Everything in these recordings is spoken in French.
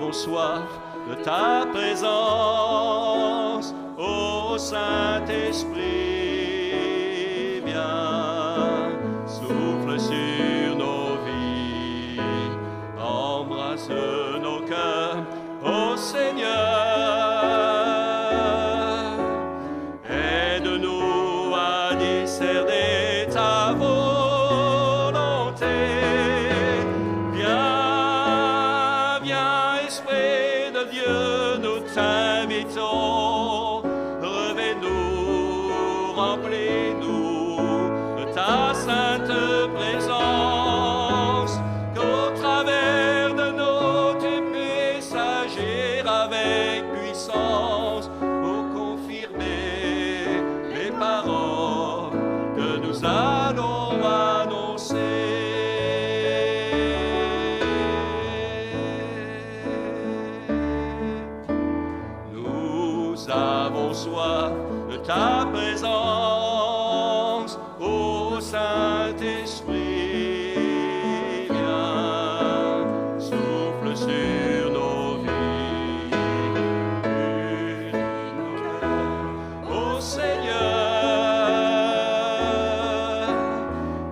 avons soif de ta présence, ô Saint-Esprit, viens, souffle sur nos vies, embrasse nos cœurs, ô Seigneur, aide-nous à discerner ta volonté. Viens, viens, Esprit de Dieu, nous t'invitons, revêt-nous, remplis-nous de ta sainte présence, qu'au travers de nous tu puisses agir avec puissance pour confirmer les paroles que nous allons annoncer. Nous avons soif de ta présence, ô Saint-Esprit, viens, souffle sur nos vies, unis nos cœurs, ô Seigneur,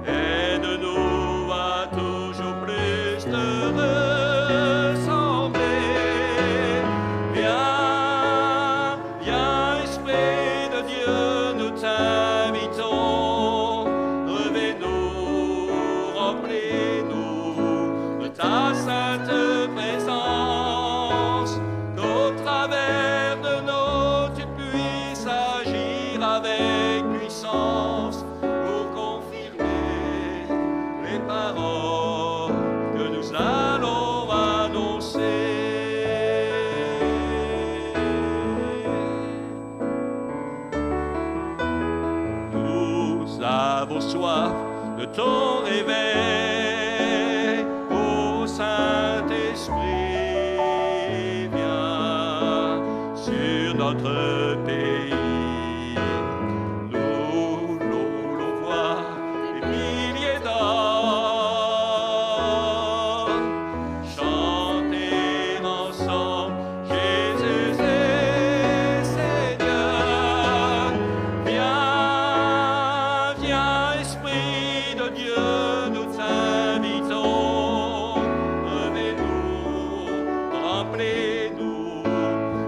aide-nous à toujours plus te ressembler. Viens, viens, Esprit de Dieu, nous t'invitons, revêt-nous, remplis-nous de ta sainte présence, qu'au travers de nous tu puisses agir avec puissance pour confirmer les paroles que nous allons annoncer. Nous avons soif de ton réveil, ô Saint-Esprit, viens sur notre pays. Nous voulons voir des milliers d'hommes chanter ensemble Jésus est Seigneur. Viens, viens, Esprit de Dieu, nous t'invitons, revêt-nous, remplis-nous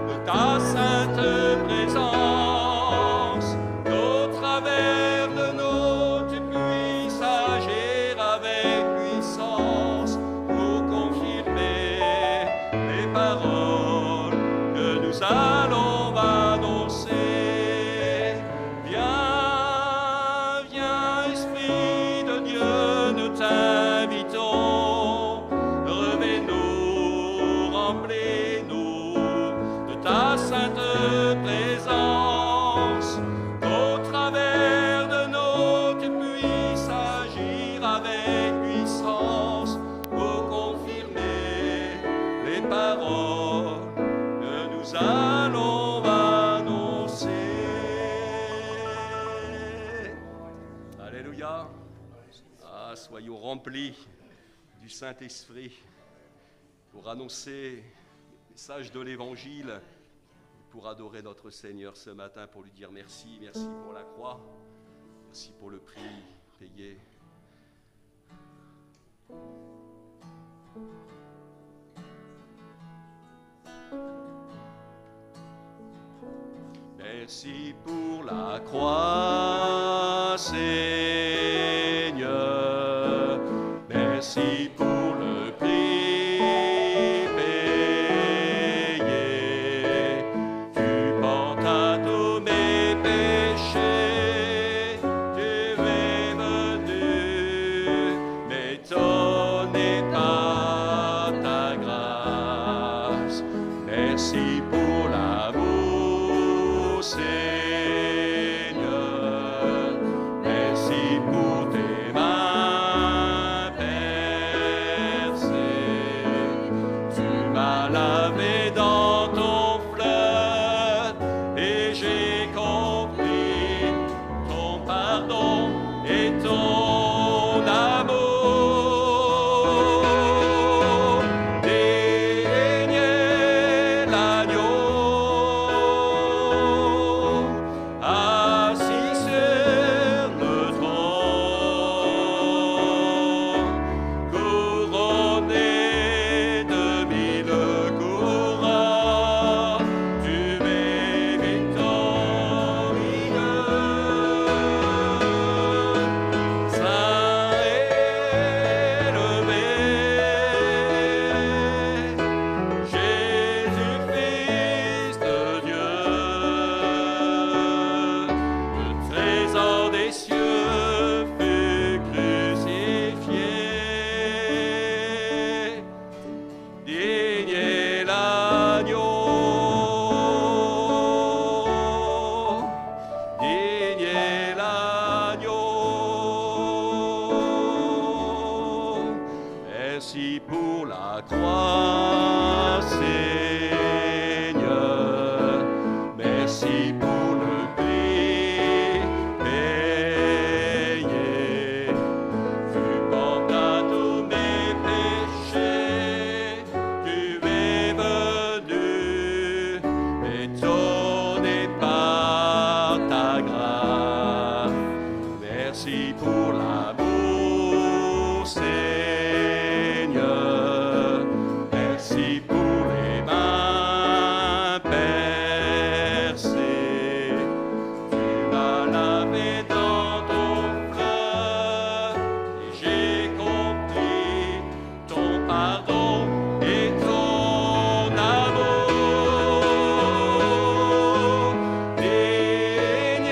de ta sainte présence, qu'au travers de nous tu puisses agir avec puissance pour confirmer les paroles que nous allons annoncer. Viens, viens, Esprit de Dieu, nous t'invitons, revêt-nous, remplis-nous de ta sainte présence, qu'au travers de nous tu puisses agir avec puissance pour confirmer les paroles que nous allons annoncer. Alléluia. Ah, soyons remplis du Saint-Esprit pour annoncer le message de l'Évangile, pour adorer notre Seigneur ce matin, pour lui dire merci, merci pour la croix, merci pour le prix payé. Merci pour la croix, Seigneur. Merci pour le prix payé. Tu portes à tous mes péchés. Tu es venu m'étonner par ta grâce. Merci pour l'amour, Seigneur. Merci Merci pour l'amour, Seigneur. Merci pour les mains percées. Tu m'as lavé dans ton fleuve et j'ai compris ton pardon et ton amour. Daignez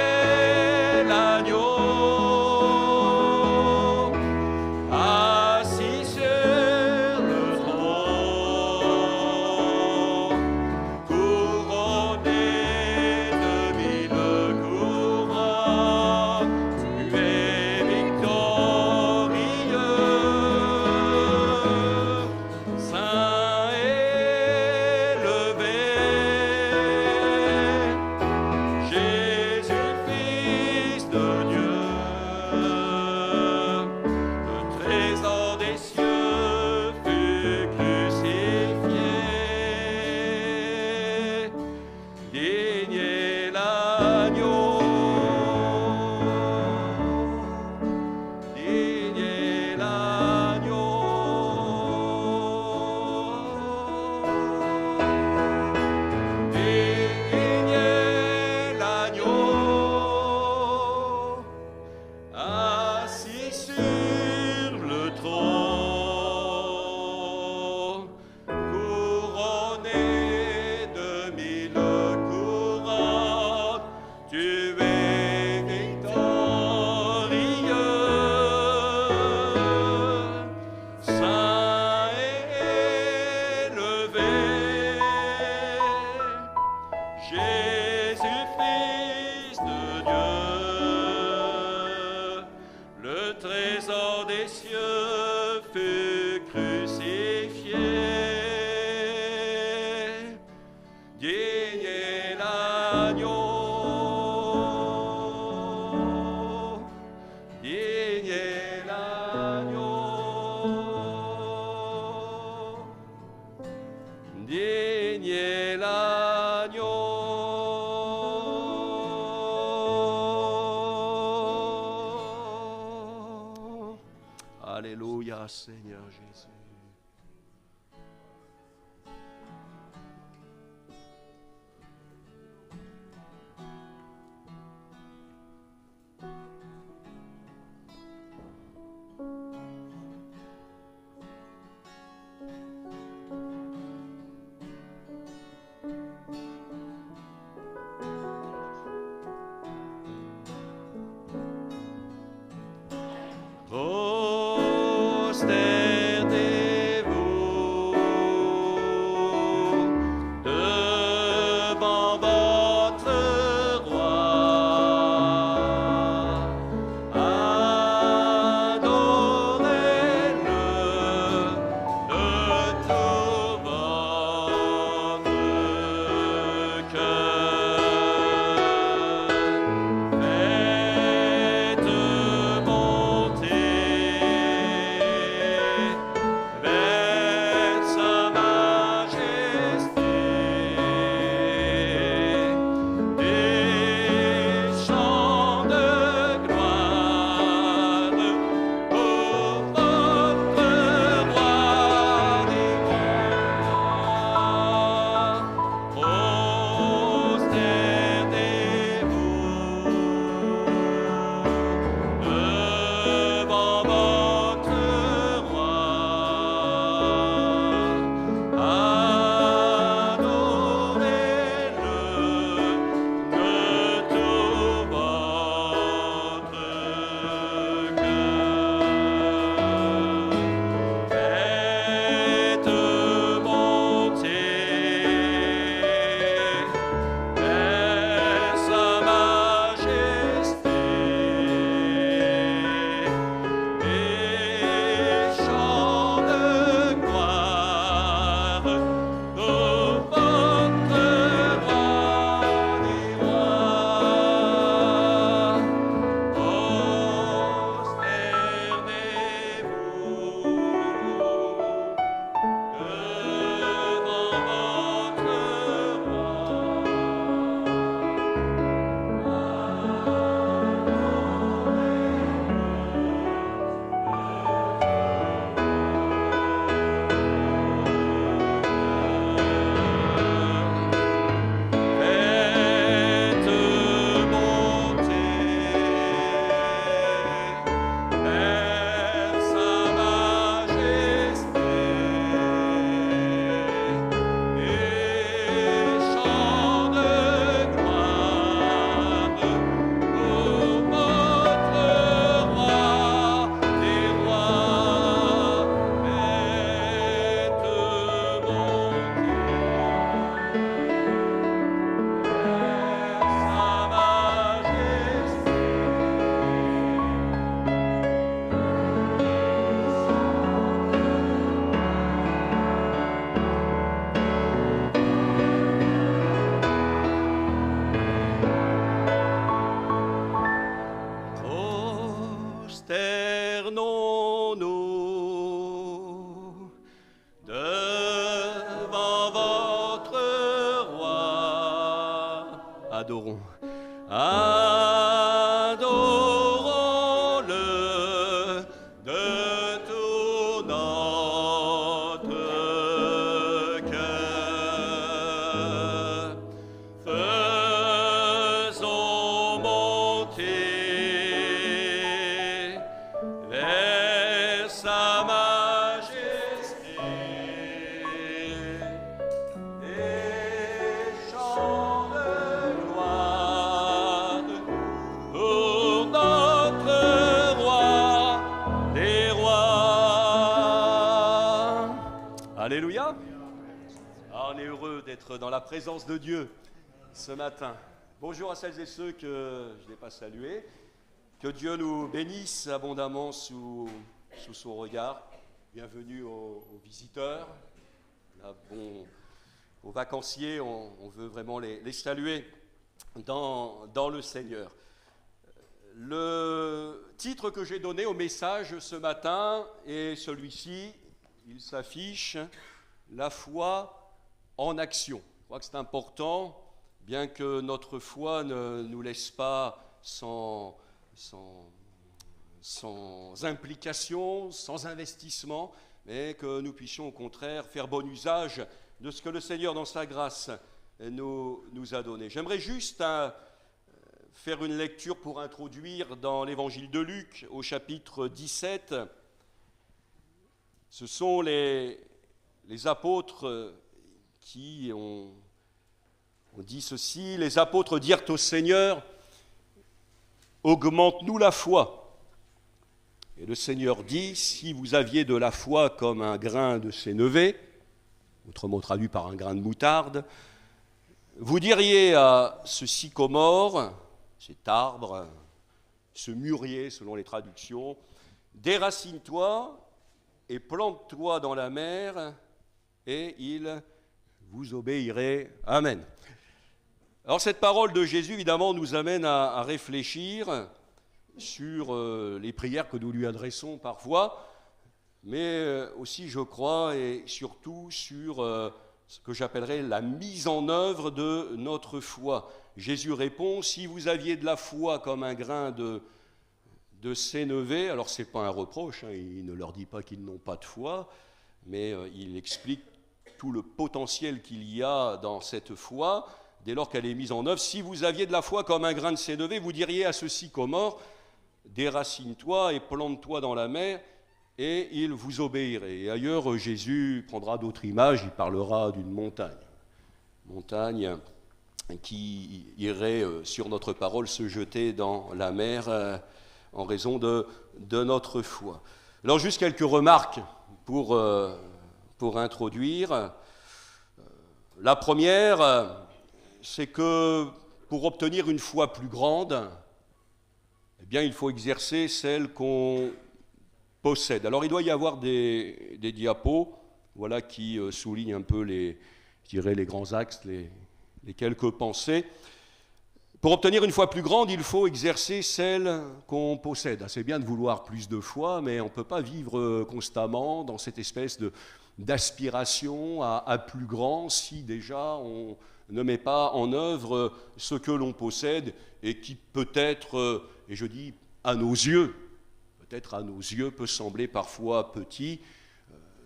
l'agneau assis sur le trône, couronné de mille couronnes. Tu es victorieux, saint élevé. Jésus, Fils de Dieu, le trésor des cieux fut crucifié. Daignez l'agneau, daignez l'agneau. Daignez l'agneau, assis sur le trône, couronné de mille couronnes. Tu es victorieux, saint élevé. Jésus, Fils de Dieu, le trésor des cieux fut crucifié. Daignez l'agneau, daignez l'agneau, daignez l'agneau. Alléluia, Seigneur Jésus. Prosternez-vous devant votre roi. Adorez-le de tout votre cœur. Faites monter prosternons-nous devant votre roi. Adorons. Adorons-le de tout notre cœur. Faisons monter vers sa majesté des chants de gloire pour notre roi des rois. Alléluia. Ah, on est heureux d'être dans la présence de Dieu ce matin. Bonjour à celles et ceux que je n'ai pas salués. Que Dieu nous bénisse abondamment sous son regard. Bienvenue aux visiteurs, aux vacanciers. On veut vraiment les saluer dans le Seigneur. Le titre que j'ai donné au message ce matin est celui-ci. Il s'affiche « La foi en action ». Je crois que c'est important, bien que notre foi ne nous laisse pas sans implication, sans investissement, mais que nous puissions au contraire faire bon usage de ce que le Seigneur dans sa grâce nous a donné. J'aimerais juste faire une lecture pour introduire dans l'évangile de Luc au chapitre 17. Ce sont les apôtres qui ont dit ceci. Les apôtres dirent au Seigneur: augmente-nous la foi. Et le Seigneur dit: si vous aviez de la foi comme un grain de sénévé, autrement traduit par un grain de moutarde, vous diriez à ce sycomore, cet arbre, ce mûrier selon les traductions, déracine-toi et plante-toi dans la mer, et il vous obéirait. Amen. Alors cette parole de Jésus, évidemment, nous amène à réfléchir sur les prières que nous lui adressons parfois, mais aussi, je crois, et surtout sur ce que j'appellerais la mise en œuvre de notre foi. Jésus répond: si vous aviez de la foi comme un grain de sénévé, alors ce n'est pas un reproche, il ne leur dit pas qu'ils n'ont pas de foi, mais il explique tout le potentiel qu'il y a dans cette foi, dès lors qu'elle est mise en œuvre. Si vous aviez de la foi comme un grain de sénévé, vous diriez à ce sycomore: déracine-toi et plante-toi dans la mer, et il vous obéirait. Et ailleurs, Jésus prendra d'autres images, il parlera d'une montagne qui irait sur notre parole se jeter dans la mer en raison de notre foi. Alors juste quelques remarques pour introduire. La première, c'est que pour obtenir une foi plus grande, eh bien, il faut exercer celle qu'on possède. Alors il doit y avoir des diapos, voilà, qui soulignent un peu les grands axes, les quelques pensées. Pour obtenir une foi plus grande, il faut exercer celle qu'on possède. C'est bien de vouloir plus de foi, mais on ne peut pas vivre constamment dans cette espèce d'aspiration à plus grand si déjà on ne met pas en œuvre ce que l'on possède et qui peut-être, et je dis à nos yeux, peut sembler parfois petit.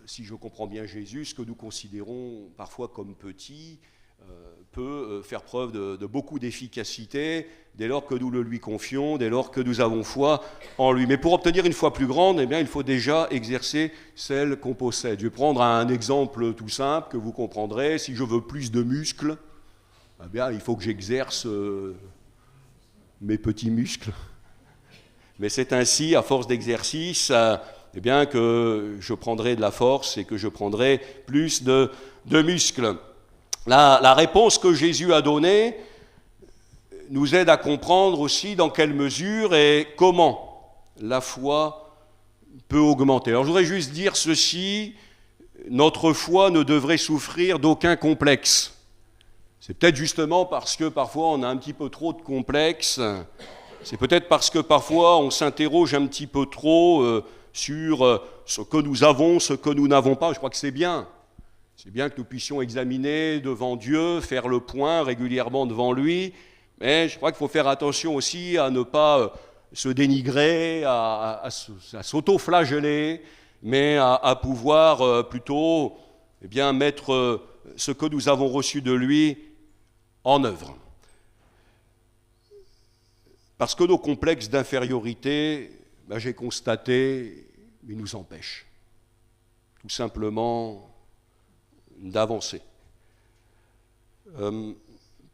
Si je comprends bien Jésus, ce que nous considérons parfois comme petit peut faire preuve de beaucoup d'efficacité dès lors que nous le lui confions, dès lors que nous avons foi en lui. Mais pour obtenir une foi plus grande, eh bien, il faut déjà exercer celle qu'on possède. Je vais prendre un exemple tout simple que vous comprendrez. Si je veux plus de muscles, eh bien, il faut que j'exerce mes petits muscles. Mais c'est ainsi, à force d'exercice, eh bien, que je prendrai de la force et que je prendrai plus de muscles. La réponse que Jésus a donnée nous aide à comprendre aussi dans quelle mesure et comment la foi peut augmenter. Alors je voudrais juste dire ceci: notre foi ne devrait souffrir d'aucun complexe. C'est peut-être justement parce que parfois on a un petit peu trop de complexes C'est peut-être parce que parfois on s'interroge un petit peu trop sur ce que nous avons, ce que nous n'avons pas. Je crois que c'est bien. C'est bien que nous puissions examiner devant Dieu, faire le point régulièrement devant lui, mais je crois qu'il faut faire attention aussi à ne pas se dénigrer, à s'auto-flageller, mais à pouvoir plutôt mettre ce que nous avons reçu de lui en œuvre. Parce que nos complexes d'infériorité, j'ai constaté, ils nous empêchent tout simplement d'avancer.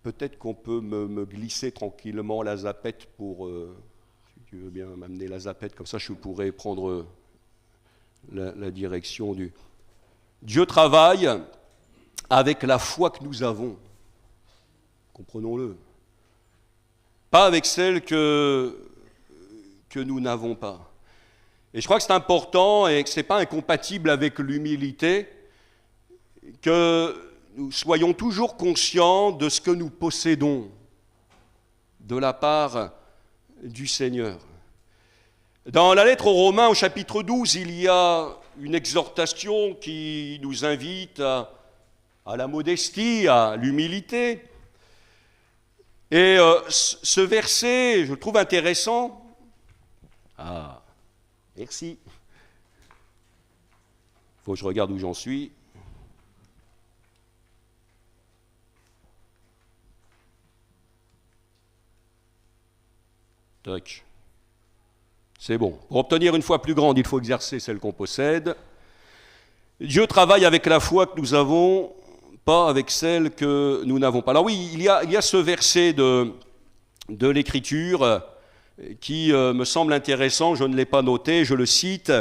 Peut-être qu'on peut me glisser tranquillement la zapette pour, si tu veux bien m'amener la zapette, comme ça je pourrais prendre la direction du... Dieu travaille avec la foi que nous avons, comprenons-le, pas avec celle que nous n'avons pas. Et je crois que c'est important et que ce n'est pas incompatible avec l'humilité que nous soyons toujours conscients de ce que nous possédons de la part du Seigneur. Dans la lettre aux Romains, au chapitre 12, il y a une exhortation qui nous invite à la modestie, à l'humilité. Et ce verset, je le trouve intéressant. Ah, merci. Il faut que je regarde où j'en suis. Tac. C'est bon. Pour obtenir une foi plus grande, il faut exercer celle qu'on possède. Dieu travaille avec la foi que nous avons, pas avec celle que nous n'avons pas. Alors oui, il y a ce verset de l'Écriture qui me semble intéressant, je ne l'ai pas noté, je le cite,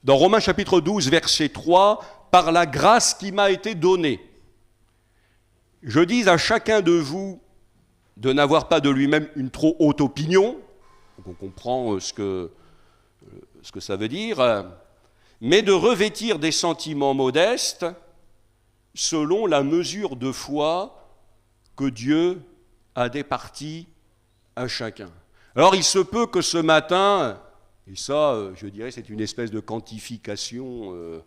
dans Romains chapitre 12, verset 3, « Par la grâce qui m'a été donnée, je dis à chacun de vous de n'avoir pas de lui-même une trop haute opinion, » donc on comprend ce que ça veut dire, mais de revêtir des sentiments modestes selon la mesure de foi que Dieu a départie à chacun. Alors il se peut que ce matin, et ça je dirais c'est une espèce de quantification, je ne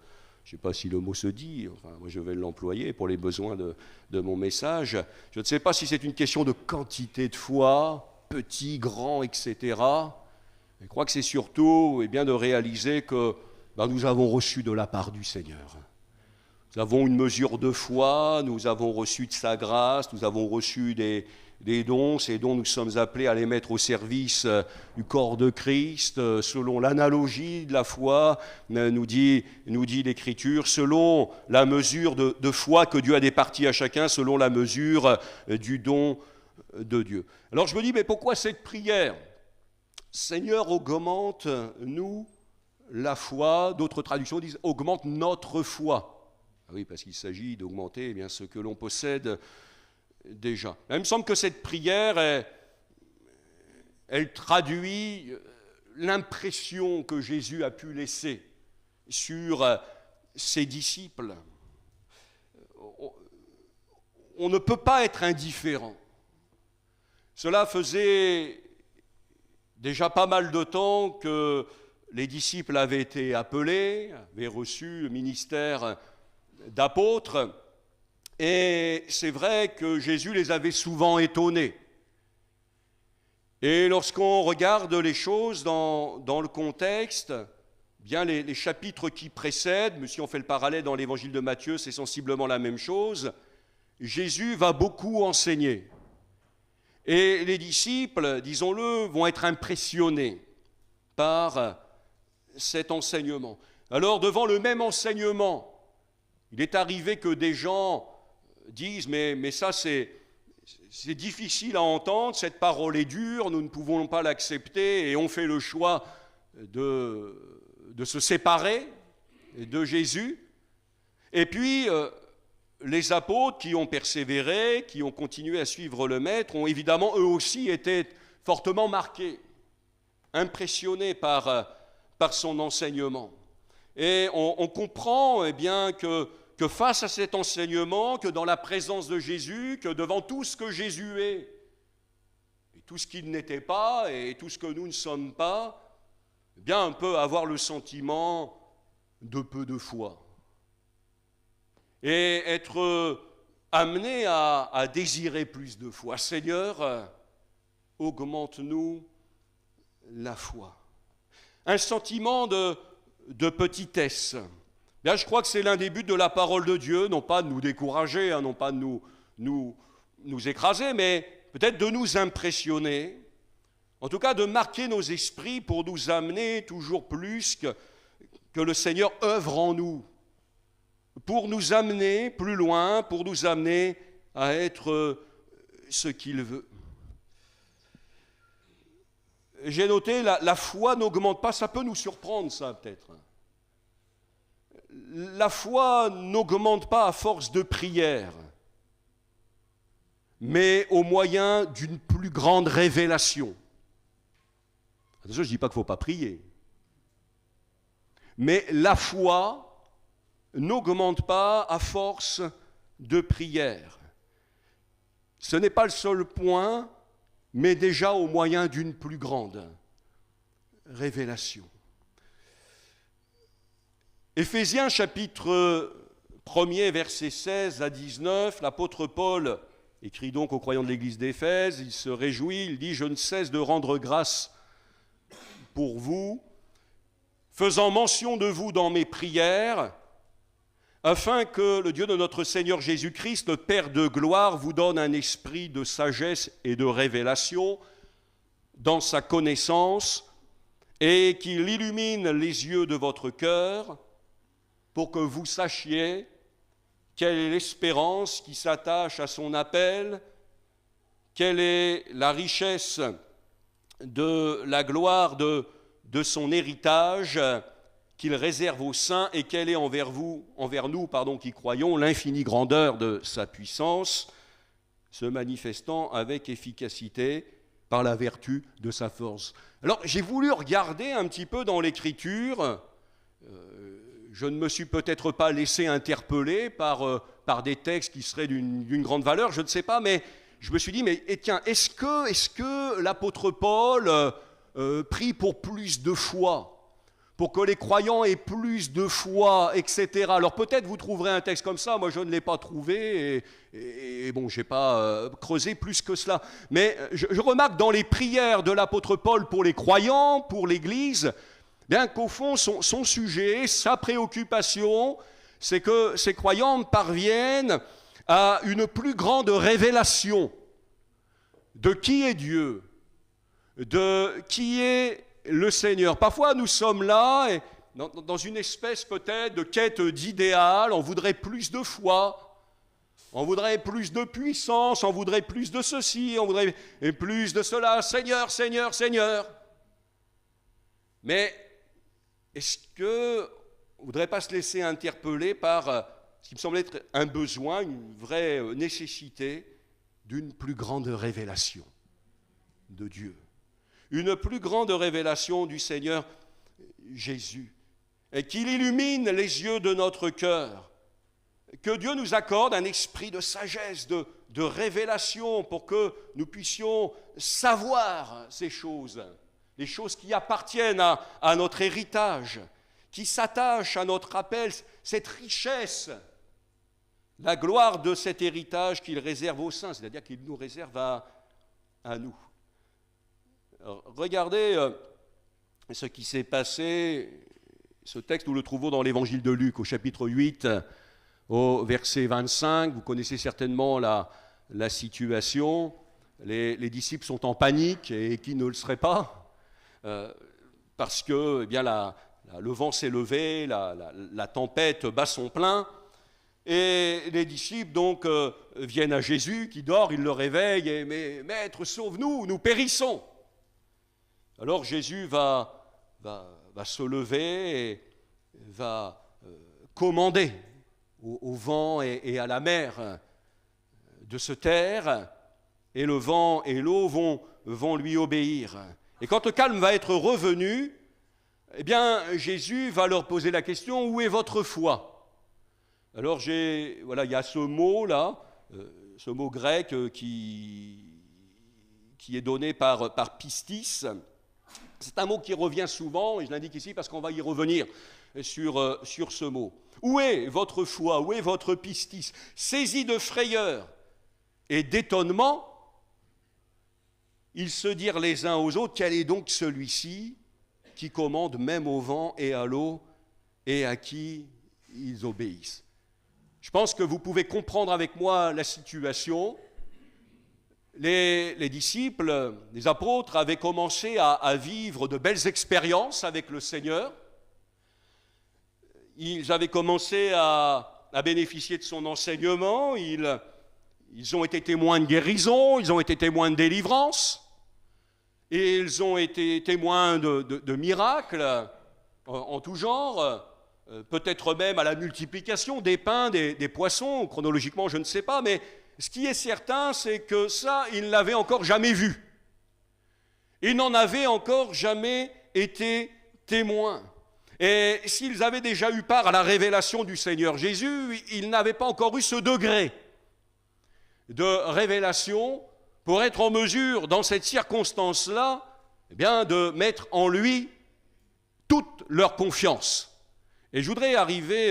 sais pas si le mot se dit, enfin, moi je vais l'employer pour les besoins de mon message, je ne sais pas si c'est une question de quantité de foi, petit, grand, etc. Je crois que c'est surtout de réaliser que nous avons reçu de la part du Seigneur. Nous avons une mesure de foi, nous avons reçu de sa grâce, nous avons reçu des dons, ces dons nous sommes appelés à les mettre au service du corps de Christ, selon l'analogie de la foi, nous dit l'Écriture, selon la mesure de foi que Dieu a départie à chacun, selon la mesure du don de Dieu. Alors je me dis, mais pourquoi cette prière ? Seigneur, augmente-nous la foi. D'autres traductions disent, augmente notre foi. Ah oui, parce qu'il s'agit d'augmenter ce que l'on possède déjà. Il me semble que cette prière, elle traduit l'impression que Jésus a pu laisser sur ses disciples. On ne peut pas être indifférent. Cela faisait déjà pas mal de temps que les disciples avaient été appelés, avaient reçu le ministère d'apôtres, et c'est vrai que Jésus les avait souvent étonnés. Et lorsqu'on regarde les choses dans le contexte, les chapitres qui précèdent, mais si on fait le parallèle dans l'évangile de Matthieu, c'est sensiblement la même chose, Jésus va beaucoup enseigner. Et les disciples, disons-le, vont être impressionnés par cet enseignement. Alors, devant le même enseignement, il est arrivé que des gens disent « mais ça, c'est difficile à entendre, cette parole est dure, nous ne pouvons pas l'accepter » et on fait le choix de se séparer de Jésus. Et puis, les apôtres qui ont persévéré, qui ont continué à suivre le Maître, ont évidemment eux aussi été fortement marqués, impressionnés par son enseignement. Et on comprend que face à cet enseignement, que dans la présence de Jésus, que devant tout ce que Jésus est, et tout ce qu'il n'était pas et tout ce que nous ne sommes pas, eh bien on peut avoir le sentiment de peu de foi. Et être amené à désirer plus de foi. Seigneur, augmente-nous la foi. Un sentiment de petitesse. Bien, je crois que c'est l'un des buts de la parole de Dieu, non pas de nous décourager, non pas de nous écraser, mais peut-être de nous impressionner, en tout cas de marquer nos esprits pour nous amener toujours plus que le Seigneur œuvre en nous, pour nous amener plus loin, pour nous amener à être ce qu'il veut. J'ai noté, la foi n'augmente pas, ça peut nous surprendre ça peut-être. La foi n'augmente pas à force de prière, mais au moyen d'une plus grande révélation. Attention, je ne dis pas qu'il ne faut pas prier. Mais la foi n'augmente pas à force de prière. Ce n'est pas le seul point, mais déjà au moyen d'une plus grande révélation. Éphésiens chapitre 1er, versets 16 à 19, l'apôtre Paul écrit donc aux croyants de l'église d'Éphèse, il se réjouit, il dit « Je ne cesse de rendre grâce pour vous, faisant mention de vous dans mes prières, afin que le Dieu de notre Seigneur Jésus-Christ, le Père de gloire, vous donne un esprit de sagesse et de révélation dans sa connaissance, et qu'il illumine les yeux de votre cœur, pour que vous sachiez quelle est l'espérance qui s'attache à son appel, quelle est la richesse de la gloire de son héritage qu'il réserve aux saints et quelle est envers nous qui croyons, l'infinie grandeur de sa puissance, se manifestant avec efficacité par la vertu de sa force. Alors j'ai voulu regarder un petit peu dans l'Écriture. Je ne me suis peut-être pas laissé interpeller par des textes qui seraient d'une grande valeur, je ne sais pas, mais je me suis dit, tiens, est-ce que l'apôtre Paul prie pour plus de foi, pour que les croyants aient plus de foi, etc. Alors peut-être vous trouverez un texte comme ça, moi je ne l'ai pas trouvé, et bon, je n'ai pas creusé plus que cela. Mais je remarque dans les prières de l'apôtre Paul pour les croyants, pour l'Église, bien qu'au fond, son sujet, sa préoccupation, c'est que ces croyants parviennent à une plus grande révélation de qui est Dieu, de qui est le Seigneur. Parfois, nous sommes là, et dans une espèce peut-être de quête d'idéal, on voudrait plus de foi, on voudrait plus de puissance, on voudrait plus de ceci, on voudrait plus de cela, Seigneur, Seigneur, Seigneur. Mais est-ce qu'on ne voudrait pas se laisser interpeller par ce qui me semble être un besoin, une vraie nécessité d'une plus grande révélation de Dieu, une plus grande révélation du Seigneur Jésus, et qu'il illumine les yeux de notre cœur, que Dieu nous accorde un esprit de sagesse, de révélation, pour que nous puissions savoir ces choses, les choses qui appartiennent à notre héritage, qui s'attachent à notre appel, cette richesse, la gloire de cet héritage qu'il réserve aux saints, c'est-à-dire qu'il nous réserve à nous. Alors, regardez ce qui s'est passé, ce texte nous le trouvons dans l'évangile de Luc au chapitre 8, au verset 25, vous connaissez certainement la situation, les disciples sont en panique, et qui ne le serait pas, parce que le vent s'est levé, la tempête bat son plein, et les disciples donc viennent à Jésus qui dort, ils le réveillent, et mais Maître, sauve-nous, nous périssons. Alors Jésus va se lever et va commander au vent et à la mer de se taire, et le vent et l'eau vont lui obéir. Et quand le calme va être revenu, eh bien Jésus va leur poser la question, où est votre foi ? Alors il y a ce mot là, ce mot grec qui qui est donné par pistis. C'est un mot qui revient souvent, et je l'indique ici parce qu'on va y revenir sur ce mot. Où est votre foi? Où est votre pistis? Saisis de frayeur et d'étonnement, ils se dirent les uns aux autres, quel est donc celui-ci qui commande même au vent et à l'eau et à qui ils obéissent? Je pense que vous pouvez comprendre avec moi la situation. Les disciples, les apôtres avaient commencé à vivre de belles expériences avec le Seigneur. Ils avaient commencé à bénéficier de son enseignement. Ils ont été témoins de guérison, ils ont été témoins de délivrance. Et ils ont été témoins de miracles en tout genre, peut-être même à la multiplication des pains, des poissons, chronologiquement je ne sais pas, mais ce qui est certain, c'est que ça, ils ne l'avaient encore jamais vu. Ils n'en avaient encore jamais été témoins. Et s'ils avaient déjà eu part à la révélation du Seigneur Jésus, ils n'avaient pas encore eu ce degré de révélation pour être en mesure, dans cette circonstance-là, eh bien, de mettre en lui toute leur confiance. Et je voudrais arriver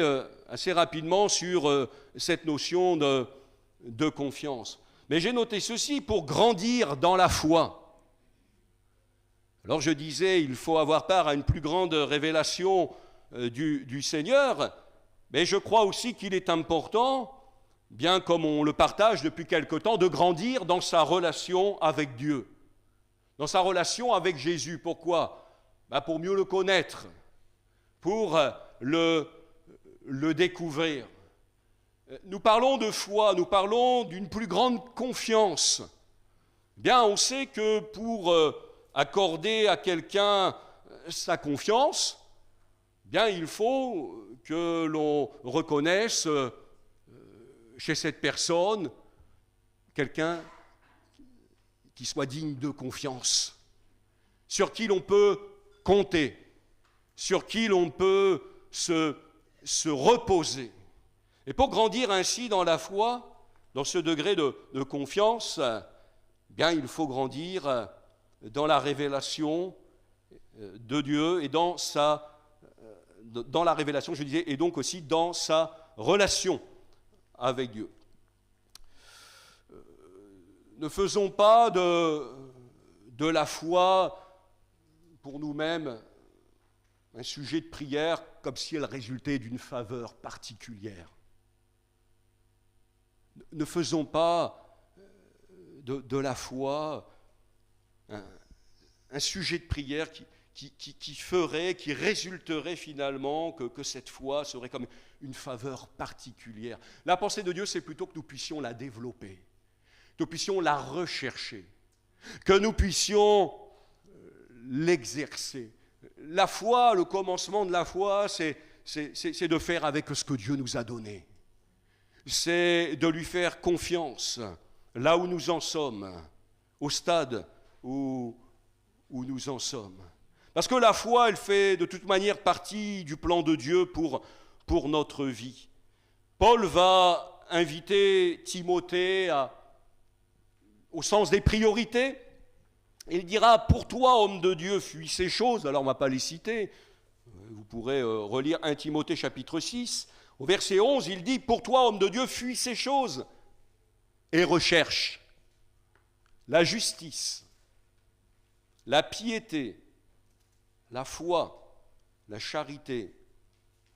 assez rapidement sur cette notion de confiance. Mais j'ai noté ceci, pour grandir dans la foi. Alors je disais, il faut avoir part à une plus grande révélation du Seigneur, mais je crois aussi qu'il est important, bien comme on le partage depuis quelque temps, de grandir dans sa relation avec Dieu, dans sa relation avec Jésus. Pourquoi? Pour mieux le connaître, pour le découvrir. Nous parlons de foi, nous parlons d'une plus grande confiance. Bien, on sait que pour accorder à quelqu'un sa confiance, bien, il faut que l'on reconnaisse chez cette personne quelqu'un qui soit digne de confiance, sur qui l'on peut compter, sur qui l'on peut se reposer. Et pour grandir ainsi dans la foi, dans ce degré de confiance, bien, il faut grandir dans la révélation de Dieu et dans la révélation, je disais, et donc aussi dans sa relation avec Dieu. Ne faisons pas de la foi pour nous-mêmes un sujet de prière comme si elle résultait d'une faveur particulière. Ne faisons pas de la foi un sujet de prière qui résulterait finalement que cette foi serait comme une faveur particulière. La pensée de Dieu, c'est plutôt que nous puissions la développer, que nous puissions la rechercher, que nous puissions l'exercer. La foi, le commencement de la foi, c'est de faire avec ce que Dieu nous a donné. C'est de lui faire confiance là où nous en sommes, au stade où nous en sommes. Parce que la foi, elle fait de toute manière partie du plan de Dieu pour notre vie. Paul va inviter Timothée au sens des priorités. Il dira, pour toi, homme de Dieu, fuis ces choses. Alors on ne va pas les citer. Vous pourrez relire 1 Timothée chapitre 6. Au verset 11, il dit, pour toi, homme de Dieu, fuis ces choses et recherche la justice, la piété, la foi, la charité,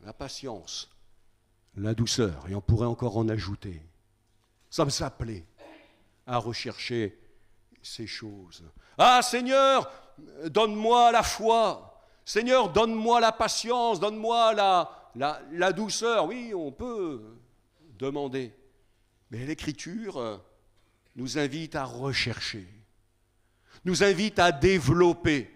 la patience, la douceur. Et on pourrait encore en ajouter. Ça me s'appelait à rechercher ces choses. Ah Seigneur, donne-moi la foi. Seigneur, donne-moi la patience, donne-moi la douceur. Oui, on peut demander. Mais l'Écriture nous invite à rechercher, nous invite à développer.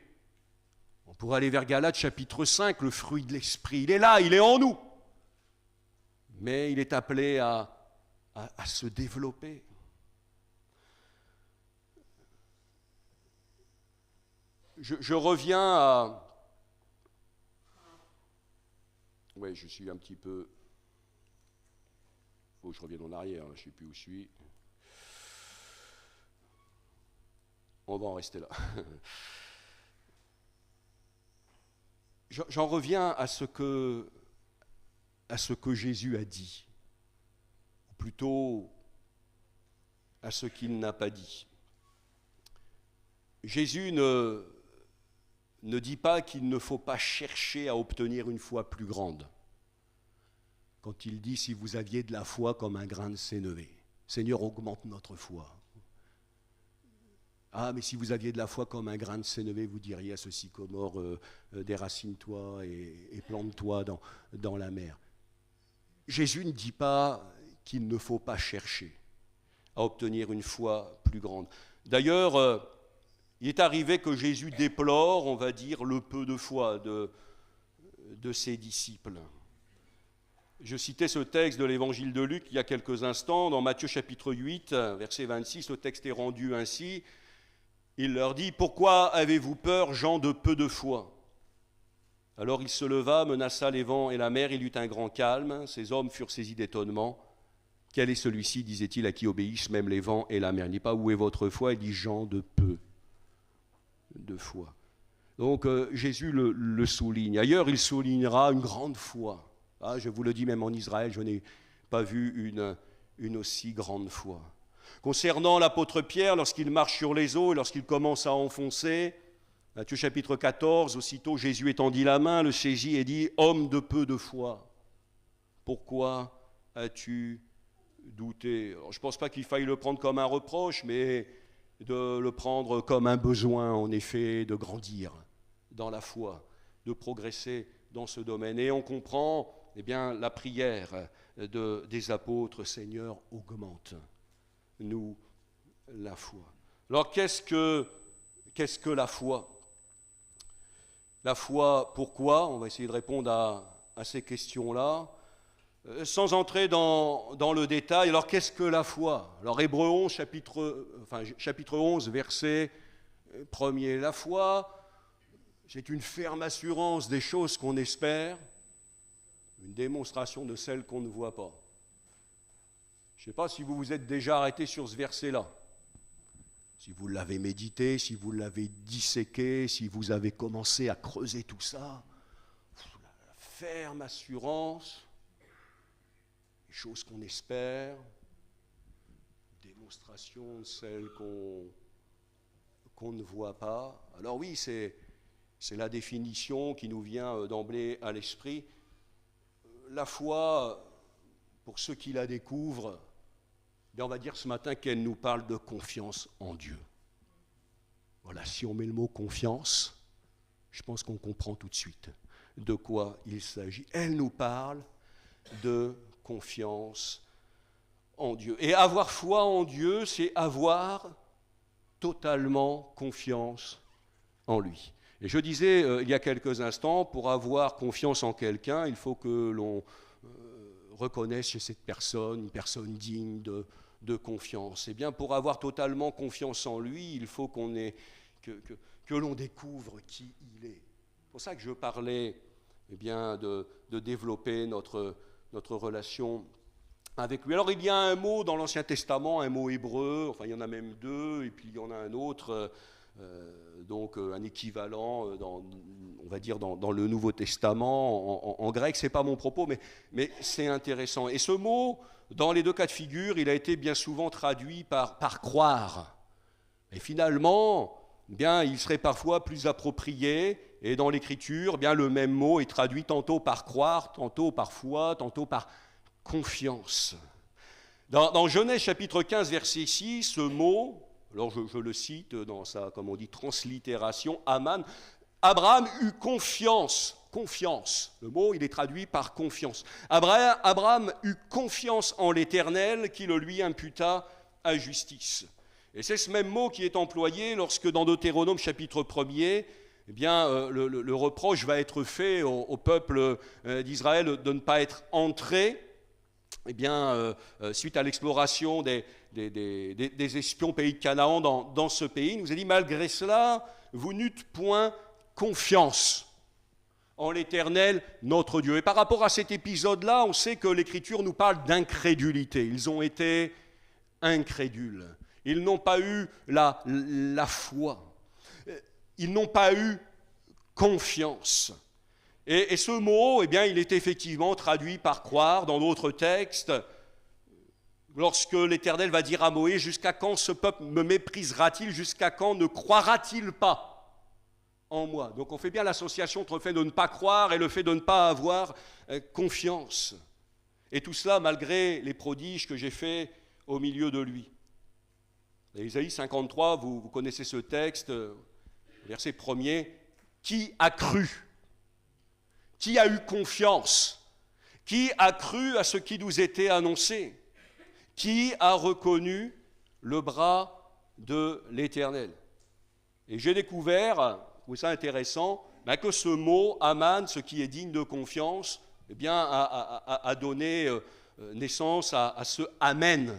On pourrait aller vers Galates chapitre 5, le fruit de l'Esprit. Il est là, il est en nous. Mais il est appelé à se développer. Je reviens à... Oui, je suis un petit peu... Je reviens en arrière, je ne sais plus où je suis. on va en rester là. J'en reviens à ce que Jésus a dit, ou plutôt à ce qu'il n'a pas dit. Jésus ne dit pas qu'il ne faut pas chercher à obtenir une foi plus grande. Quand il dit « si vous aviez de la foi comme un grain de sénévé », Seigneur, augmente notre foi. Ah, mais si vous aviez de la foi comme un grain de sénévé, vous diriez à ce sycomore, déracine-toi et plante-toi dans la mer. Jésus ne dit pas qu'il ne faut pas chercher à obtenir une foi plus grande. D'ailleurs, il est arrivé que Jésus déplore, on va dire, le peu de foi de ses disciples. Je citais ce texte de l'évangile de Luc il y a quelques instants, dans Matthieu chapitre 8, verset 26, le texte est rendu ainsi. Il leur dit « Pourquoi avez-vous peur, gens de peu de foi ?» Alors il se leva, menaça les vents et la mer, il eut un grand calme. Ces hommes furent saisis d'étonnement. « Quel est celui-ci, disait-il, à qui obéissent même les vents et la mer ?» Il ne dit pas « Où est votre foi ?» Il dit « Gens de peu de foi. » Donc Jésus le souligne. Ailleurs, il soulignera une grande foi. Ah, je vous le dis, même en Israël, je n'ai pas vu une aussi grande foi. Concernant l'apôtre Pierre, lorsqu'il marche sur les eaux et lorsqu'il commence à enfoncer, Matthieu chapitre 14, aussitôt Jésus étendit la main, le saisit et dit « Homme de peu de foi, pourquoi as-tu douté ?» Alors, je ne pense pas qu'il faille le prendre comme un reproche, mais de le prendre comme un besoin, en effet, de grandir dans la foi, de progresser dans ce domaine. Et on comprend la prière des apôtres, Seigneur, augmente-nous la foi. Alors, qu'est-ce que la foi ? La foi, pourquoi ? On va essayer de répondre à ces questions-là. Sans entrer dans le détail, alors qu'est-ce que la foi ? Alors Hébreux 11, chapitre 11, verset 1er. La foi, c'est une ferme assurance des choses qu'on espère, une démonstration de celles qu'on ne voit pas. Je ne sais pas si vous vous êtes déjà arrêté sur ce verset-là, si vous l'avez médité, si vous l'avez disséqué, si vous avez commencé à creuser tout ça. La ferme assurance, les choses qu'on espère, démonstration de celles qu'on ne voit pas. Alors oui, c'est la définition qui nous vient d'emblée à l'esprit. La foi, pour ceux qui la découvrent, on va dire ce matin qu'elle nous parle de confiance en Dieu. Voilà, si on met le mot confiance, je pense qu'on comprend tout de suite de quoi il s'agit. Elle nous parle de confiance en Dieu. Et avoir foi en Dieu, c'est avoir totalement confiance en lui. Et je disais il y a quelques instants, pour avoir confiance en quelqu'un, il faut que l'on reconnaisse chez cette personne une personne digne de confiance. Eh bien, pour avoir totalement confiance en lui, il faut que l'on découvre qui il est. C'est pour ça que je parlais de développer notre relation avec lui. Alors, il y a un mot dans l'Ancien Testament, un mot hébreu, enfin il y en a même deux, et puis il y en a un autre, donc un équivalent, on va dire dans le Nouveau Testament, en grec, ce n'est pas mon propos, mais c'est intéressant. Et ce mot, dans les deux cas de figure, il a été bien souvent traduit par croire. Et finalement, il serait parfois plus approprié, et dans l'Écriture, le même mot est traduit tantôt par croire, tantôt par foi, tantôt par confiance. Dans Genèse chapitre 15, verset 6, ce mot, alors je le cite dans sa, comme on dit, translittération, Aman, Abraham eut confiance. Le mot, il est traduit par confiance. Abraham eut confiance en l'Éternel qui le lui imputa à justice. Et c'est ce même mot qui est employé lorsque dans Deutéronome chapitre 1er, le reproche va être fait au peuple d'Israël de ne pas être entré suite à l'exploration des espions pays de Canaan dans ce pays. Il nous a dit, malgré cela, vous n'eûtes point confiance en l'Éternel, notre Dieu. Et par rapport à cet épisode-là, on sait que l'Écriture nous parle d'incrédulité. Ils ont été incrédules. Ils n'ont pas eu la foi. Ils n'ont pas eu confiance. Et ce mot, eh bien, il est effectivement traduit par croire dans d'autres textes. Lorsque l'Éternel va dire à Moïse, jusqu'à quand ce peuple me méprisera-t-il, jusqu'à quand ne croira-t-il pas en moi? Donc on fait bien l'association entre le fait de ne pas croire et le fait de ne pas avoir confiance. Et tout cela malgré les prodiges que j'ai faits au milieu de lui. Ésaïe 53, vous connaissez ce texte, verset 1er, qui a cru? Qui a eu confiance? Qui a cru à ce qui nous était annoncé? Qui a reconnu le bras de l'Éternel? Et j'ai découvert, je trouve ça intéressant, que ce mot, Aman, ce qui est digne de confiance, eh bien, a donné naissance à ce Amen.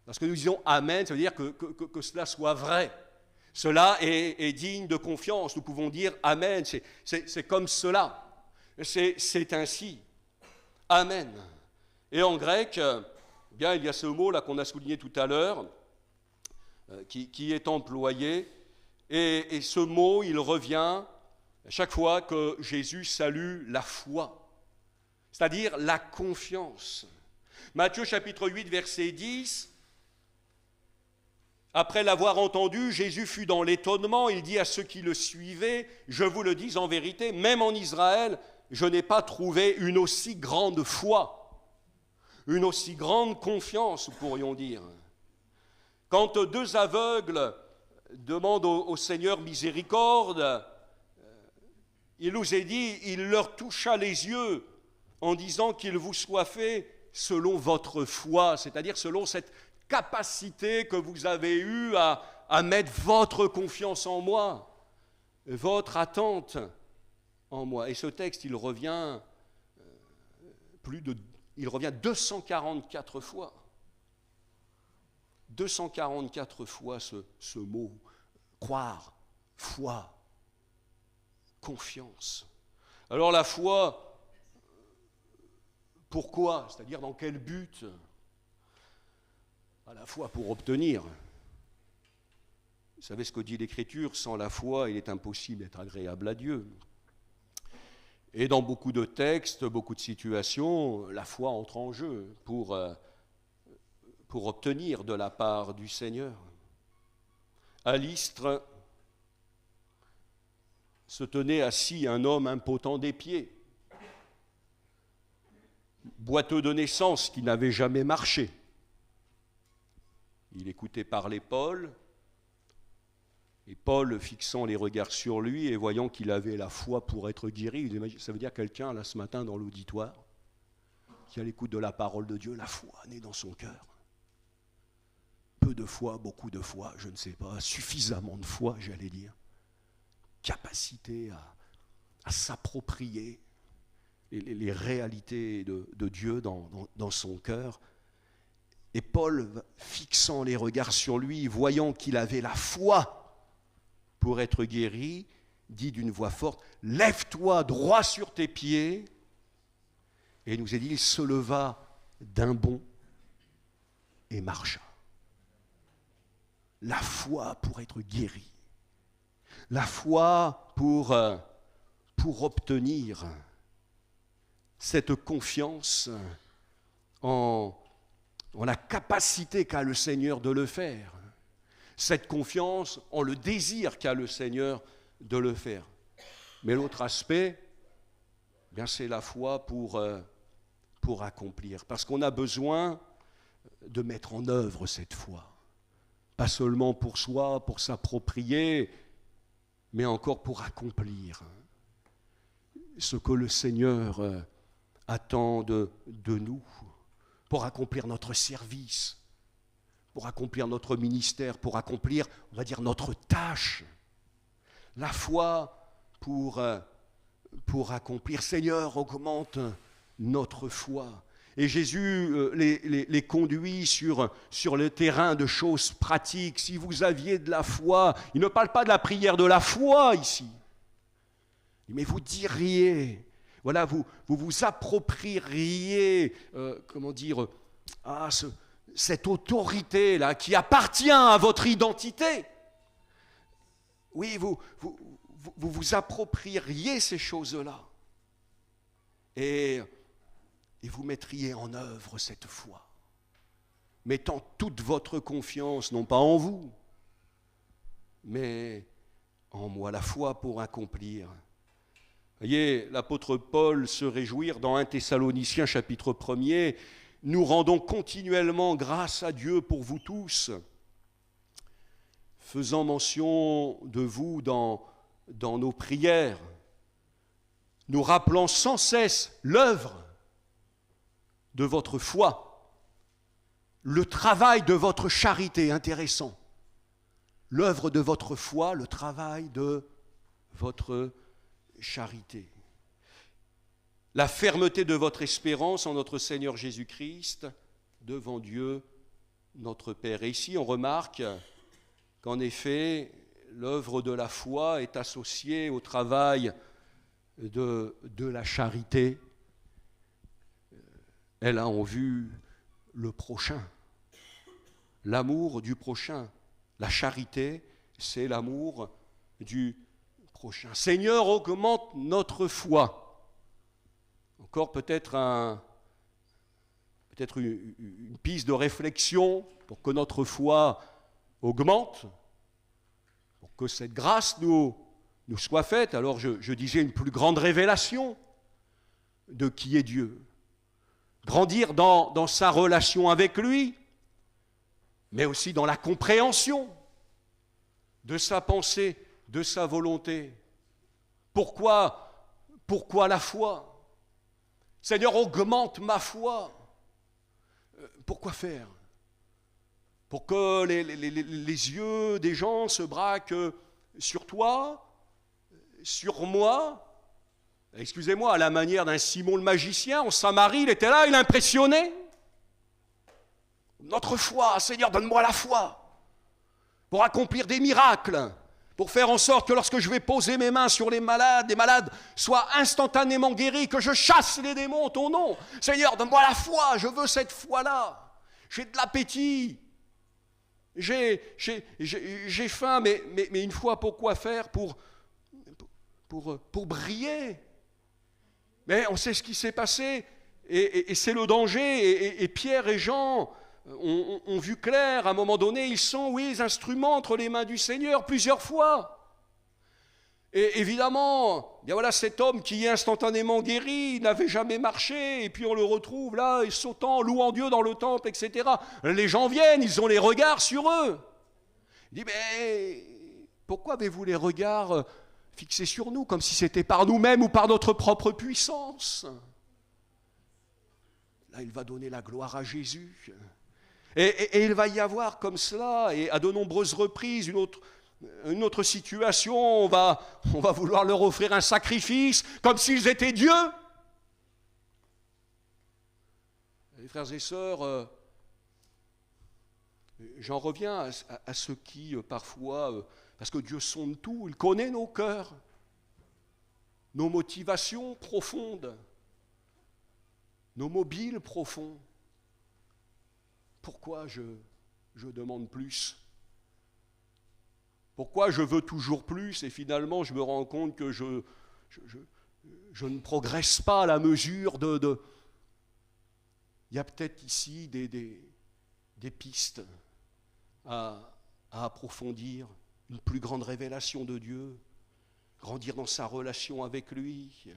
Parce que nous disons Amen, ça veut dire que cela soit vrai. Cela est digne de confiance. Nous pouvons dire Amen, c'est comme cela. C'est ainsi. Amen. Et en grec, bien, il y a ce mot-là qu'on a souligné tout à l'heure, qui est employé. Et ce mot, il revient à chaque fois que Jésus salue la foi, c'est-à-dire la confiance. Matthieu chapitre 8, verset 10, après l'avoir entendu, Jésus fut dans l'étonnement, il dit à ceux qui le suivaient, je vous le dis en vérité, même en Israël, je n'ai pas trouvé une aussi grande foi, une aussi grande confiance, pourrions dire. Quand deux aveugles demandent au Seigneur miséricorde, il nous est dit, il leur toucha les yeux en disant qu'il vous soit fait selon votre foi, c'est-à-dire selon cette capacité que vous avez eue à mettre votre confiance en moi, votre attente en moi. Et ce texte, il revient 244 fois. 244 fois ce mot, croire, foi, confiance. Alors la foi, pourquoi? C'est-à-dire dans quel but? À la foi pour obtenir. Vous savez ce que dit l'Écriture, sans la foi, il est impossible d'être agréable à Dieu. Et dans beaucoup de textes, beaucoup de situations, la foi entre en jeu pour obtenir de la part du Seigneur. À Lystre se tenait assis un homme impotent des pieds, boiteux de naissance qui n'avait jamais marché. Il écoutait parler Paul, et Paul, fixant les regards sur lui et voyant qu'il avait la foi pour être guéri, il dit, ça veut dire quelqu'un, là, ce matin, dans l'auditoire, qui, à l'écoute de la parole de Dieu, la foi naît dans son cœur. Peu de foi, beaucoup de foi, je ne sais pas, suffisamment de foi, j'allais dire. Capacité à s'approprier les réalités de Dieu dans son cœur. Et Paul, fixant les regards sur lui, voyant qu'il avait la foi pour être guéri, dit d'une voix forte, « Lève-toi droit sur tes pieds !» Et il nous est dit, il se leva d'un bond et marcha. La foi pour être guéri. La foi pour obtenir cette confiance en la capacité qu'a le Seigneur de le faire. Cette confiance en le désir qu'a le Seigneur de le faire. Mais l'autre aspect, bien, c'est la foi pour accomplir. Parce qu'on a besoin de mettre en œuvre cette foi. Pas seulement pour soi, pour s'approprier, mais encore pour accomplir ce que le Seigneur attend de nous, pour accomplir notre service, pour accomplir notre ministère, pour accomplir, on va dire, notre tâche. La foi pour accomplir. Seigneur, augmente notre foi. Et Jésus les conduit sur le terrain de choses pratiques. Si vous aviez de la foi, il ne parle pas de la prière de la foi ici. Mais vous diriez, voilà, vous approprieriez, cette autorité-là qui appartient à votre identité, oui, vous approprieriez ces choses-là et vous mettriez en œuvre cette foi, mettant toute votre confiance, non pas en vous, mais en moi, la foi pour accomplir. Voyez, l'apôtre Paul se réjouir dans 1 Thessaloniciens chapitre 1er, nous rendons continuellement grâce à Dieu pour vous tous, faisant mention de vous dans nos prières, nous rappelant sans cesse l'œuvre de votre foi, le travail de votre charité, intéressant, l'œuvre de votre foi, le travail de votre charité, la fermeté de votre espérance en notre Seigneur Jésus-Christ devant Dieu notre Père. Et ici on remarque qu'en effet l'œuvre de la foi est associée au travail de la charité. Elle a en vue le prochain, l'amour du prochain. La charité, c'est l'amour du prochain. Seigneur, augmente notre foi. Encore peut-être une piste de réflexion pour que notre foi augmente, pour que cette grâce nous soit faite. Alors je disais une plus grande révélation de qui est Dieu. Grandir dans sa relation avec lui, mais aussi dans la compréhension de sa pensée, de sa volonté. Pourquoi la foi ? Seigneur, augmente ma foi. Pourquoi faire ? Pour que les yeux des gens se braquent sur toi, sur moi. Excusez-moi, à la manière d'un Simon le magicien, en Samarie, il était là, il impressionnait. Notre foi, Seigneur, donne-moi la foi pour accomplir des miracles, pour faire en sorte que lorsque je vais poser mes mains sur les malades soient instantanément guéris, que je chasse les démons en ton nom. Seigneur, donne-moi la foi, je veux cette foi-là. J'ai de l'appétit, j'ai faim, mais une foi, pourquoi faire ? Pour briller. Mais on sait ce qui s'est passé, et c'est le danger, et Pierre et Jean ont vu clair, à un moment donné, ils sont, oui, les instruments entre les mains du Seigneur, plusieurs fois. Et évidemment, bien voilà, cet homme qui est instantanément guéri, il n'avait jamais marché, et puis on le retrouve là, sautant, louant Dieu dans le temple, etc. Les gens viennent, ils ont les regards sur eux. Il dit, mais pourquoi avez-vous les regards fixés sur nous, comme si c'était par nous-mêmes ou par notre propre puissance ? Là, il va donner la gloire à Jésus. Et il va y avoir comme cela, et à de nombreuses reprises, une autre situation, on va vouloir leur offrir un sacrifice, comme s'ils étaient Dieu. Les frères et sœurs, j'en reviens à ceux qui, parfois, parce que Dieu sonde tout, il connaît nos cœurs, nos motivations profondes, nos mobiles profonds. Pourquoi je demande plus ? Pourquoi je veux toujours plus et finalement je me rends compte que je ne progresse pas à la mesure de... Il y a peut-être ici des pistes à approfondir, une plus grande révélation de Dieu, grandir dans sa relation avec lui,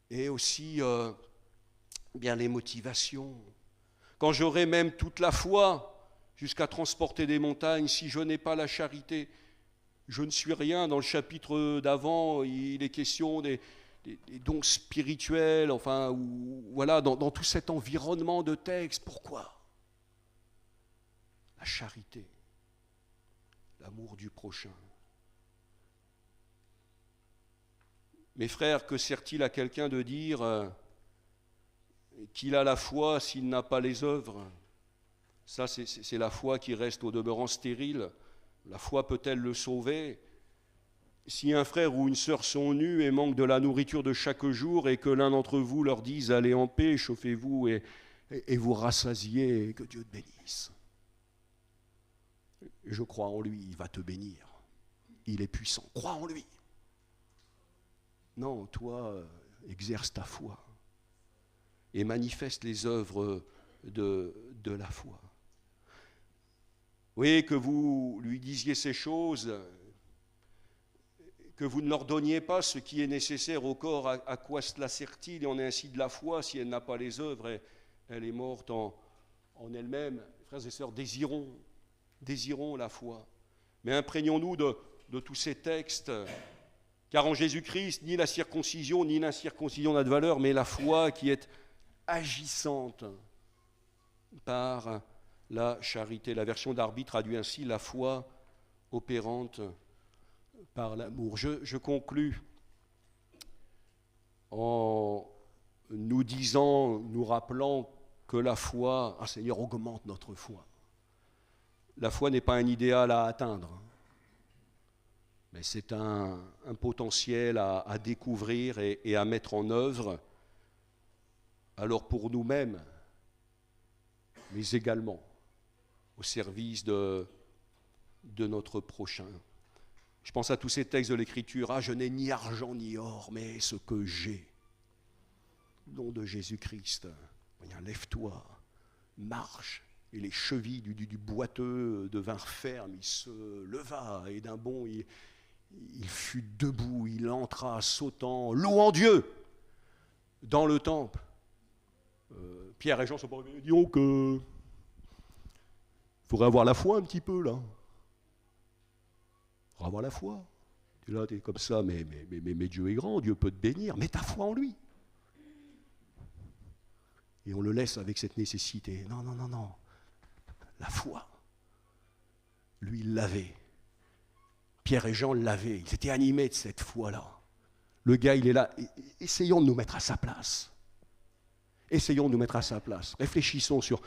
et aussi bien les motivations. Quand j'aurai même toute la foi jusqu'à transporter des montagnes, si je n'ai pas la charité, je ne suis rien. Dans le chapitre d'avant, il est question des dons spirituels, enfin, voilà, dans tout cet environnement de texte. Pourquoi ? La charité, l'amour du prochain. Mes frères, que sert-il à quelqu'un de dire qu'il a la foi s'il n'a pas les œuvres ? Ça, c'est la foi qui reste au demeurant stérile. La foi peut-elle le sauver ? Si un frère ou une sœur sont nus et manquent de la nourriture de chaque jour et que l'un d'entre vous leur dise « Allez en paix, chauffez-vous et et vous rassasier, que Dieu te bénisse. Je crois en lui, il va te bénir. Il est puissant, crois en lui. Non, toi, exerce ta foi et manifeste les œuvres de la foi. Oui, que vous lui disiez ces choses, que vous ne leur donniez pas ce qui est nécessaire au corps, à quoi cela sert-il? Il en est ainsi de la foi, si elle n'a pas les œuvres, elle est morte en elle-même. Frères et sœurs, désirons la foi. Mais imprégnons-nous de tous ces textes, car en Jésus-Christ, ni la circoncision ni l'incirconcision n'a de valeur, mais la foi qui est agissante par la charité. La version d'Arby traduit ainsi la foi opérante par l'amour. Je conclus en nous rappelant que la foi, Seigneur, augmente notre foi. La foi n'est pas un idéal à atteindre, mais c'est un potentiel à découvrir et à mettre en œuvre, alors pour nous-mêmes, mais également au service de notre prochain. Je pense à tous ces textes de l'Écriture. Je n'ai ni argent ni or, mais ce que j'ai. Au nom de Jésus-Christ, lève-toi, marche. Et les chevilles du boiteux devinrent fermes. Il se leva et d'un bond, il fut debout. Il entra sautant, louant Dieu, dans le temple. Pierre et Jean sont pas revenus. Disons que il faudrait avoir la foi un petit peu, là. Il faudrait avoir la foi. Tu es là, tu es comme ça, mais Dieu est grand, Dieu peut te bénir. Mets ta foi en lui. Et on le laisse avec cette nécessité. Non. La foi. Lui, il l'avait. Pierre et Jean l'avaient. Ils étaient animés de cette foi-là. Le gars, il est là. Essayons de nous mettre à sa place. Réfléchissons sur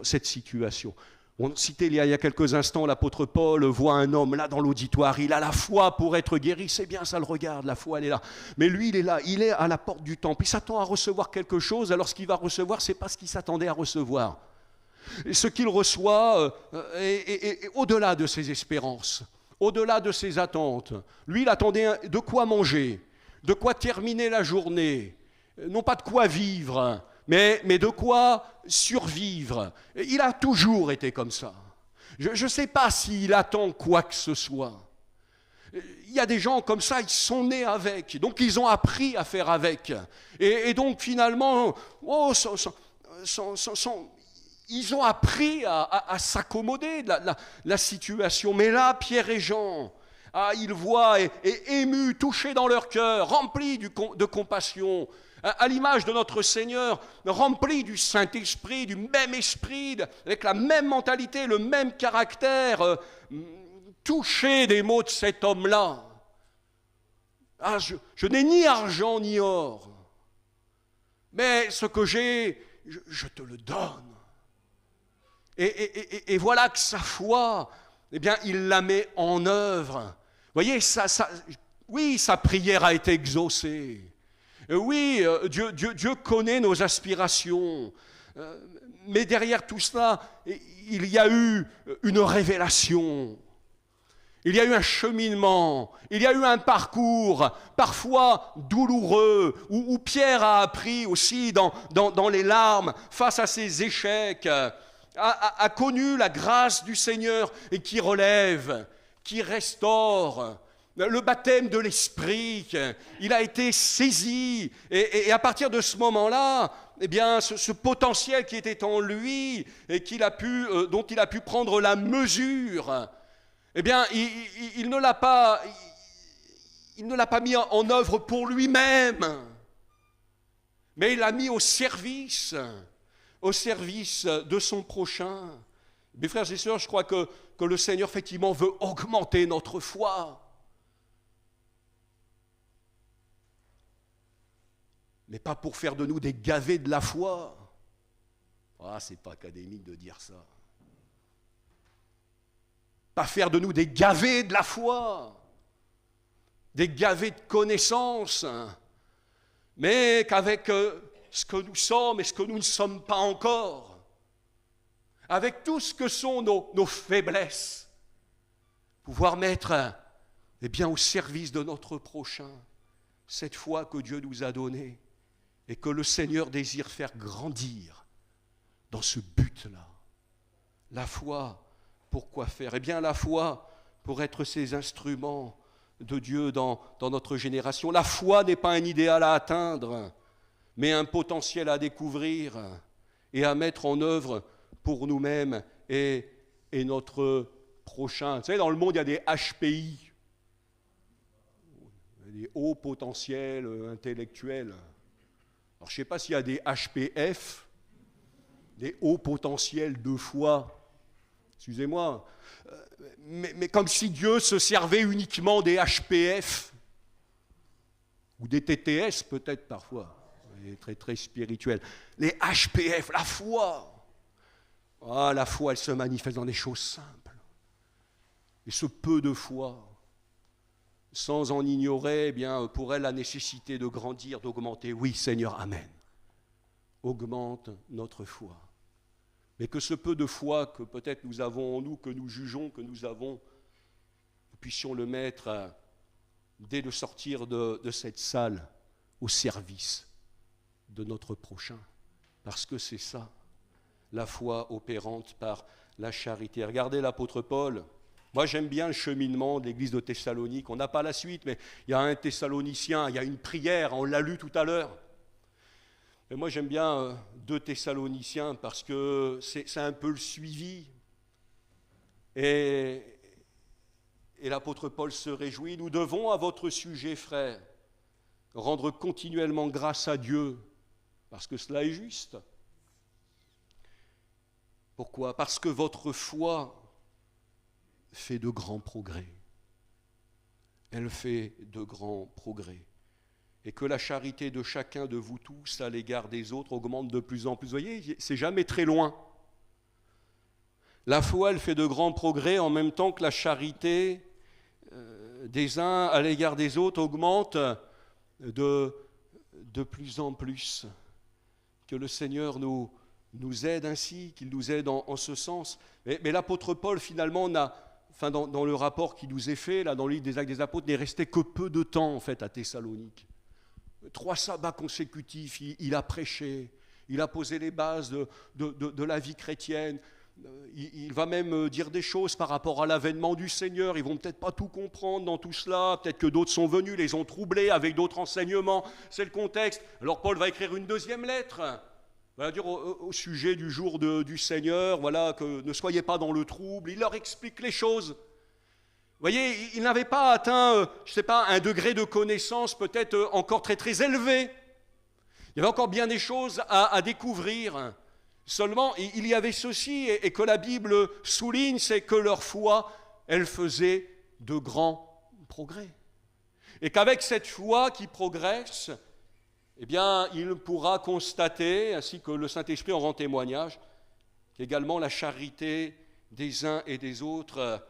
cette situation. On citait il y a quelques instants, l'apôtre Paul voit un homme là dans l'auditoire. Il a la foi pour être guéri. C'est bien, ça le regarde. La foi, elle est là. Mais lui, il est là. Il est à la porte du temple. Il s'attend à recevoir quelque chose. Alors, ce qu'il va recevoir, ce n'est pas ce qu'il s'attendait à recevoir. Et ce qu'il reçoit est au-delà de ses espérances, au-delà de ses attentes. Lui, il attendait de quoi manger, de quoi terminer la journée, non pas de quoi vivre, mais de quoi survivre. Il a toujours été comme ça. Je ne sais pas s'il attend quoi que ce soit. Il y a des gens comme ça, ils sont nés avec, donc ils ont appris à faire avec. Et donc finalement, ils ont appris à s'accommoder de la situation. Mais là, Pierre et Jean, ils voient et émus, touchés dans leur cœur, remplis de compassion, à l'image de notre Seigneur, remplis du Saint-Esprit, du même esprit, avec la même mentalité, le même caractère, touchés des mots de cet homme-là. Je n'ai ni argent ni or, mais ce que j'ai, je te le donne. Et voilà que sa foi, eh bien, il la met en œuvre. Vous voyez, oui, sa prière a été exaucée. Oui, Dieu connaît nos aspirations. Mais derrière tout cela, il y a eu une révélation. Il y a eu un cheminement. Il y a eu un parcours, parfois douloureux, où Pierre a appris aussi dans les larmes, face à ses échecs, a connu la grâce du Seigneur et qui relève, qui restaure. Le baptême de l'Esprit, il a été saisi. Et à partir de ce moment-là, eh bien, ce potentiel qui était en lui et dont il a pu prendre la mesure, eh bien, il ne l'a pas mis en œuvre pour lui-même, mais il l'a mis au service de son prochain. Mes frères et sœurs, je crois que le Seigneur, effectivement, veut augmenter notre foi. Mais pas pour faire de nous des gavés de la foi. C'est pas académique de dire ça. Pas faire de nous des gavés de la foi, des gavés de connaissances, mais qu'avec ce que nous sommes et ce que nous ne sommes pas encore, avec tout ce que sont nos faiblesses, pouvoir mettre au service de notre prochain cette foi que Dieu nous a donnée et que le Seigneur désire faire grandir dans ce but-là. La foi, pour quoi faire ? Eh bien, la foi, pour être ces instruments de Dieu dans notre génération. La foi n'est pas un idéal à atteindre, mais un potentiel à découvrir et à mettre en œuvre pour nous-mêmes et notre prochain. Vous savez, dans le monde, il y a des HPI, des hauts potentiels intellectuels. Alors, je ne sais pas s'il y a des HPF, des hauts potentiels de foi. Excusez-moi, mais comme si Dieu se servait uniquement des HPF, ou des TTS peut-être parfois, très très spirituel. Les HPF, la foi. Ah, la foi, elle se manifeste dans des choses simples. Et ce peu de foi, sans en ignorer, pour elle, la nécessité de grandir, d'augmenter. Oui, Seigneur, amen. Augmente notre foi. Mais que ce peu de foi que peut-être nous avons en nous, que nous jugeons, que nous avons, nous puissions le mettre dès le sortir de cette salle au service de notre prochain. Parce que c'est ça, la foi opérante par la charité. Regardez l'apôtre Paul. Moi, j'aime bien le cheminement de l'église de Thessalonique. On n'a pas la suite, mais il y a un Thessalonicien, il y a une prière, on l'a lu tout à l'heure. Et moi, j'aime bien 2 Thessaloniciens parce que c'est un peu le suivi. Et l'apôtre Paul se réjouit. Nous devons à votre sujet, frères, rendre continuellement grâce à Dieu, parce que cela est juste. Pourquoi ? Parce que votre foi fait de grands progrès. Elle fait de grands progrès. Et que la charité de chacun de vous tous à l'égard des autres augmente de plus en plus. Vous voyez, c'est jamais très loin. La foi, elle fait de grands progrès en même temps que la charité des uns à l'égard des autres augmente de plus en plus. Que le Seigneur nous aide ainsi, qu'il nous aide en ce sens. Mais l'apôtre Paul, finalement, dans le rapport qui nous est fait, là, dans le livre des Actes des Apôtres, n'est resté que peu de temps, en fait, à Thessalonique. 3 sabbats consécutifs, il a prêché, il a posé les bases de la vie chrétienne. Il va même dire des choses par rapport à l'avènement du Seigneur. Ils ne vont peut-être pas tout comprendre dans tout cela. Peut-être que d'autres sont venus, les ont troublés avec d'autres enseignements. C'est le contexte. Alors Paul va écrire une 2e lettre. Il va dire au sujet du jour du Seigneur, voilà, que ne soyez pas dans le trouble. Il leur explique les choses. Vous voyez, il n'avait pas atteint, un degré de connaissance peut-être encore très très élevé. Il y avait encore bien des choses à découvrir. Seulement, il y avait ceci, et que la Bible souligne, c'est que leur foi, elle faisait de grands progrès. Et qu'avec cette foi qui progresse, il pourra constater, ainsi que le Saint-Esprit en rend témoignage, qu'également la charité des uns et des autres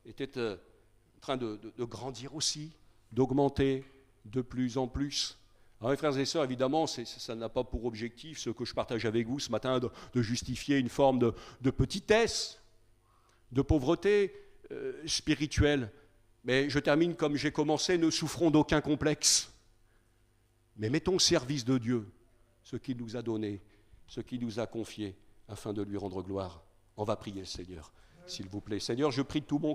était en train de grandir aussi, d'augmenter de plus en plus. Alors, mes frères et sœurs, évidemment, ça n'a pas pour objectif, ce que je partage avec vous ce matin, de justifier une forme de petitesse, de pauvreté spirituelle. Mais je termine comme j'ai commencé, ne souffrons d'aucun complexe. Mais mettons au service de Dieu ce qu'il nous a donné, ce qu'il nous a confié, afin de lui rendre gloire. On va prier le Seigneur, s'il vous plaît. Seigneur, je prie de tout mon